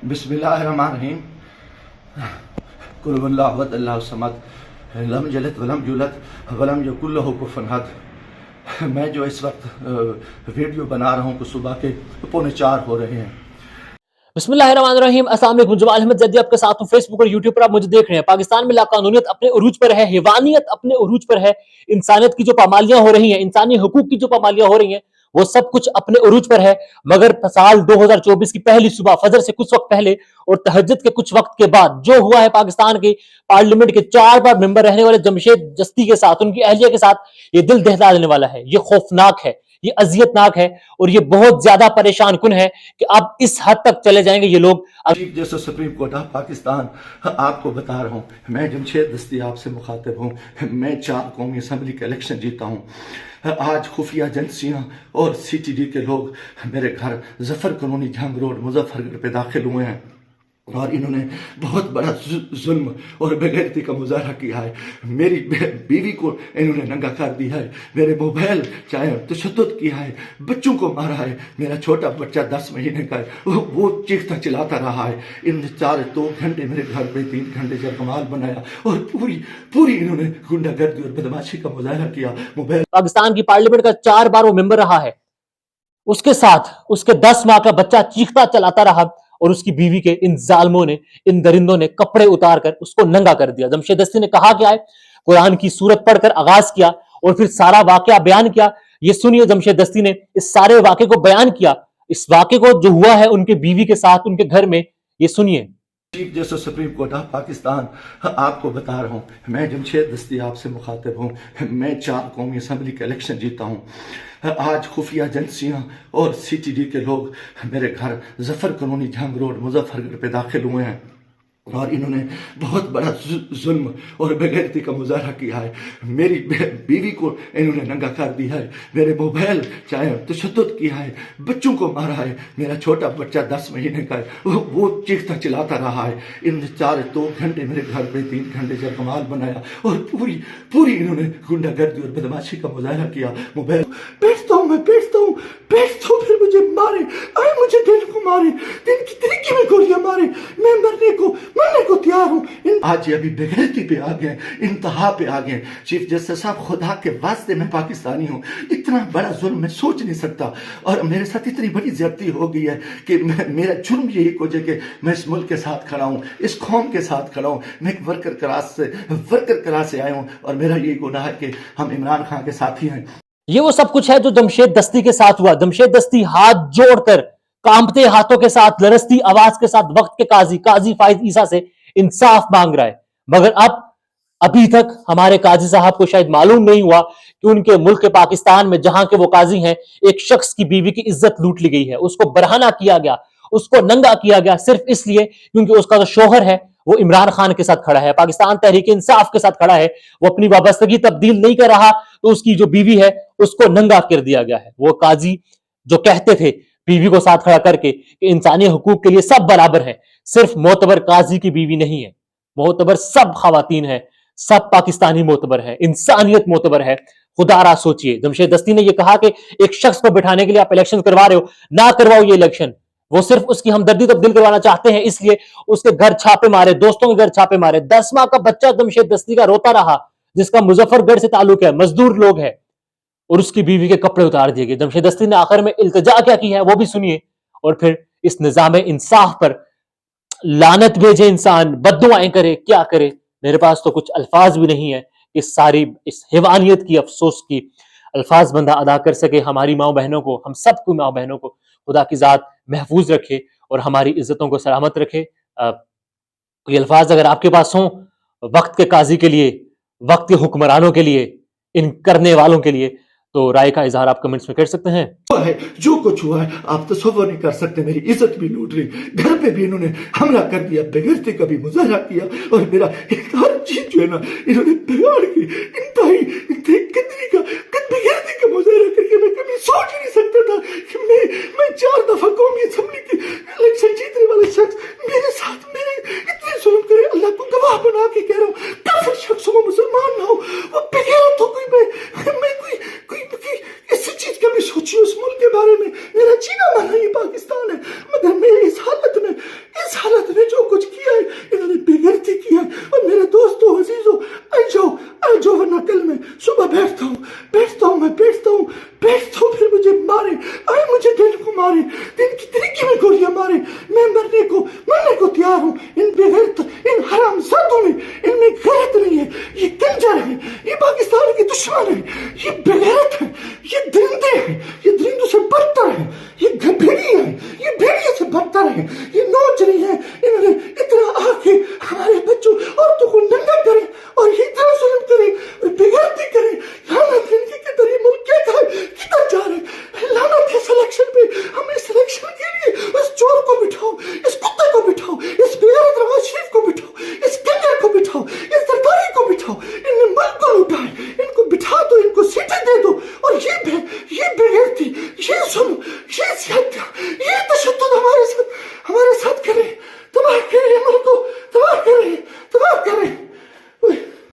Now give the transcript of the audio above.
बिस्मिल्लाहिर्रहमानिर्रहीम। कुल हुवल्लाहु अहद अल्लाहु समद लम यलिद वलम यूलद वलम यकुल लहू कुफुवन अहद। मैं जो इस वक्त वीडियो बना रहा हूँ, सुबह के 3:45 हो रहे हैं। बिस्मिल्लाहिर्रहमानिर्रहीम। अस्सलाम वालेकुम। जमाल अहमद जद्दी आपके साथ हूं। फेसबुक और यूट्यूब पर आप मुझे देख रहे हैं। पाकिस्तान में लाकानूनियत अपने उरूज पर है, हैवानियत अपने उरूज पर है, इंसानियत की जो पामालियां हो रही हैं, इंसानी हुकूक की जो पामालियां हो रही हैं, वो सब कुछ अपने उरूज पर है। मगर साल 2024 की पहली सुबह फजर से कुछ वक्त पहले और तहज्जुद के कुछ वक्त के बाद जो हुआ है पाकिस्तान के पार्लियामेंट के 4 बार मेंबर रहने वाले जमशेद दस्ती के साथ, उनकी अहलिया के साथ, ये दिल दहला देने वाला है, ये खौफनाक है, ये अजियतनाक है और ये बहुत ज्यादा परेशान कुन है कि अब इस हद तक चले जाएंगे ये लोग। Chief justice supreme court of Pakistan, आपको बता रहा हूँ, मैं जमशेद दस्ती आपसे मुखातिब हूँ। मैं 4 कौमी असम्बली का इलेक्शन जीता हूँ। आज खुफिया एजेंसियाँ और CTD के लोग मेरे घर जफर कॉलोनी जंग रोड मुजफ्फरगढ़ पे दाखिल हुए हैं और इन्होंने बहुत बड़ा जुल्म और बेगैरती का मुजाहरा किया है। मेरी बीवी को इन्होंने नंगा कर दिया है, मेरे मोबाइल चाहे तशद्दुद किया है, बच्चों को मारा है। मेरा छोटा बच्चा 10 महीने का है, वो चीखता चिल्लाता रहा है। इन्होंने 2 घंटे मेरे घर पे 3 घंटे जरकमाल बनाया और पूरी इन्होंने गुंडागर्दी और बदमाशी का मुजाहरा किया। मोबाइल पाकिस्तान की पार्लियामेंट का 4 बार वो मेंबर रहा है, उसके साथ उसके 10 माह का बच्चा चीखता चलाता रहा और उसकी बीवी के इन जालमों ने, इन दरिंदों ने कपड़े उतार कर उसको नंगा कर दिया। जमशेद दस्ती ने कहा क्या है, कुरान की सूरत पढ़कर आगाज किया और फिर सारा वाकया बयान किया। ये सुनिए, जमशेद दस्ती ने इस सारे वाकये को बयान किया, इस वाकये को जो हुआ है उनके बीवी के साथ उनके घर में, ये सुनिए। Chief justice supreme court of Pakistan, आपको बता रहा हूँ, मैं जमशेद दस्ती आपसे मुखातिब हूँ। मैं 4 कौमी असम्बली का इलेक्शन जीता हूँ। आज खुफिया एजेंसियाँ और CTD के लोग मेरे घर जफर कॉलोनी जंग रोड मुजफ्फरगढ़ पे दाखिल हुए हैं और इन्होंने बहुत बड़ा जुल्म और बेगैरती का मुजाहरा किया है। मेरी बीवी को इन्होंने नंगा कर दिया है, मेरे मोबाइल चाहे तशद्दुद किया है, बच्चों को मारा है। मेरा छोटा बच्चा 10 महीने का है, वो चीखता चिल्लाता रहा है। इन्होंने 2 घंटे मेरे घर पे 3 घंटे जरकमाल बनाया और पूरी इन्होंने गुंडागर्दी और बदमाशी का मुजाहरा किया। मोबाइल बैठता हूँ, फिर मुझे मारे, मुझे दिल को मारे, दिन की तरीके में गोलियां मारे, मैं मरने को तैयार हूँ। आज ये अभी बेगैरती पे आ गए, इंतहा पे आ गए। चीफ जस्टिस साहब, खुदा के वास्ते मैं पाकिस्तानी हूँ, इतना बड़ा जुल्म मैं सोच नहीं सकता और मेरे साथ इतनी बड़ी ज्यादती हो गई है कि मेरा जुर्म यही को कि मैं इस मुल्क के साथ खड़ा हूँ, इस कौम के साथ खड़ा हूँ। मैं एक वर्कर क्लास से आया हूँ और मेरा यही गुनाह है कि हम इमरान खान के साथी हैं। ये वो सब कुछ है जो जमशेद दस्ती के साथ हुआ। जमशेद दस्ती हाथ जोड़कर, कांपते हाथों के साथ, लरसती आवाज के साथ वक्त के काजी फाइज ईसा से इंसाफ मांग रहा है। मगर अभी तक हमारे काजी साहब को शायद मालूम नहीं हुआ कि उनके मुल्क के पाकिस्तान में, जहां के वो काजी हैं, एक शख्स की बीवी की इज्जत लूट ली गई है, उसको बरहना किया गया, उसको नंगा किया गया, सिर्फ इसलिए क्योंकि उसका जो शोहर है वो इमरान खान के साथ खड़ा है, पाकिस्तान तहरीक इंसाफ के साथ खड़ा है, वो अपनी वाबस्तगी तब्दील नहीं कर रहा, तो उसकी जो बीवी है उसको नंगा कर दिया गया है। वो काजी जो कहते थे बीवी को साथ खड़ा करके कि इंसानी हुकूक के लिए सब बराबर है, सिर्फ मोतबर काजी की बीवी नहीं है, मोतबर सब खवातीन है, सब पाकिस्तानी मोतबर है, इंसानियत मोतबर है। खुदारा सोचिए, जमशेद दस्ती ने यह कहा कि एक शख्स को बिठाने के लिए आप इलेक्शन करवा रहे हो, ना करवाओ ये इलेक्शन। वो सिर्फ उसकी हमदर्दी तब्दील करवाना चाहते हैं, इसलिए उसके घर छापे मारे, दोस्तों के घर छापे मारे। 10 माह का बच्चा जमशेद दस्ती का रोता रहा, जिसका मुजफ्फरगढ़ से ताल्लुक है, मजदूर लोग है, और उसकी बीवी के कपड़े उतार दिए गए। जमशेद दस्ती ने आखिर में इल्तिजा क्या की है वो भी सुनिए और फिर इस निजाम इंसाफ पर लानत भेजे इंसान, बद्दुआएं करे, क्या करे। मेरे पास तो कुछ अल्फाज भी नहीं है इस हैवानियत की, अफसोस की अल्फाज बंदा अदा कर सके। हमारी माँ बहनों को, हम सबको माँ बहनों को खुदा की जात महफूज रखे और हमारी इज्जतों को सलामत रखे। कोई अल्फाज अगर आपके पास हो वक्त के काजी के लिए, वक्त के हुक्मरानों के लिए, इन करने वालों के लिए, तो राय का इजहार आप कमेंट्स में कर सकते हैं। जो कुछ हुआ है आप तसव्वुर नहीं कर सकते। मेरी इज्जत भी लूट रही, घर पे भी इन्होंने हमला कर दिया, बेगैरती का भी मुजाहरा किया और मेरा एक हर चीज जो है ना इन्होंने बिगाड़ के इंतहाई कितनी का बेगैरती का मुजाहरा करके मैं कभी सोच ही नहीं सकता था कि मैं 4 दफा कौमी असम्बली की इलेक्शन जीतने वाला शख्स मेरे साथ मेरे इतने जुल्म करे। अल्लाह को गवाह बना के कह रहा हूँ, काफिर शख्स हो, मुसलमान ना हो, वो बेगैरत हो, मैं कोई इस चीज का भी सोचिए उस मुल्क के बारे में। मेरा जीना माना ये पाकिस्तान है, मगर मैं इस हालत तैयार हूँ इन बेगैरत, इन हरामजादों में, इनमें गैरत नहीं है, ये कंजर है, ये पाकिस्तान के दुश्मन है, ये बेगैरत है, ये दरिंदे हैं, ये दरिंदों से बदतर है, ये भेड़िए हैं, ये भेड़िए से बदतर है, ये नौजरी है, इन्होंने इतना आके हमारे बच्चों औरतों को नंगा करे और ये इतना जुल्म करे और बेगैरती करे। लानत है इनकी किधर ये मुल्क क्या किधर जा रहे हैं, लानत है सिलेक्शन पे। हमें सिलेक्शन के लिए इस चोर को बिठाओ, इस कुत्ते को बिठाओ, इस बेगैरत नवाज शरीफ को बिठाओ, इस कंजर को बिठाओ, इस सरकारी को बिठाओ, इनने मुल्क को लूटा है, इनको बिठा दो, इनको सीटें दे दो और ये बेगैरती, ये जुल्म, ये हत्या, ये तशद्दुद हमारे साथ करें, तबाह करें मुल्क को, तबाह करें।